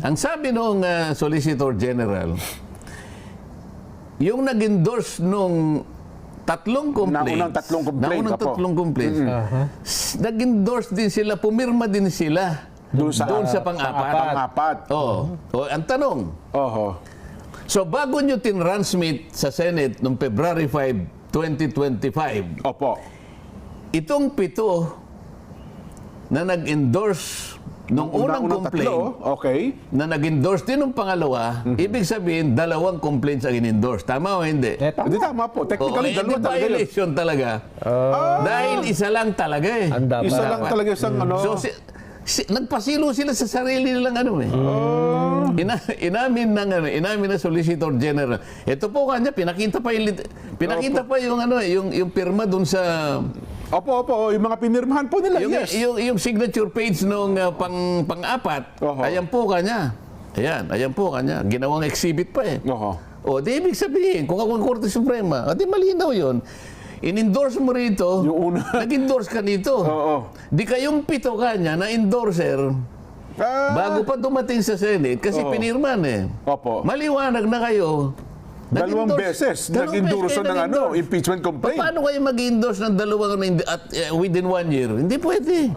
Ang sabi nung Solicitor General, yung nag-endorse nung tatlong complaints, naunang tatlong complaints, nag-endorse din sila, pumirma din sila doon sa pang-apat. Ang tanong, so bago nyo tinransmit sa Senate noong February 5, 2025, itong 7 na nag-endorse nung unang complaint, na nag-endorse din nung pangalawa, ibig sabihin, 2 complaints ang in-endorse. Tama o hindi? Hindi, tama po. Technically, dalawa hindi talaga. violation talaga. Dahil isa lang talaga eh. Isa lang talaga isang So, nagpasilo sila sa sarili nilang inamin na Solicitor General. Ito po kanya, pinakita pa yung pirma dun sa... Opo, yung mga pinirmahan po nila, yes. Yung signature page nung pang-apat, ayan po kanya. Ayan po kanya. Ginawang exhibit pa eh. O, di ibig sabihin, kung ako ang Korte Suprema, di malinaw yun. In-endorse mo rito, nag-endorse ka nito. Di kayong 7 kanya na endorser, bago pa dumating sa Senate, kasi pinirman eh. Maliwanag na kayo. 2 beses nag-endorse ng impeachment complaint. Paano kayo mag-endorse ng 2 within 1 year? Hindi pwede.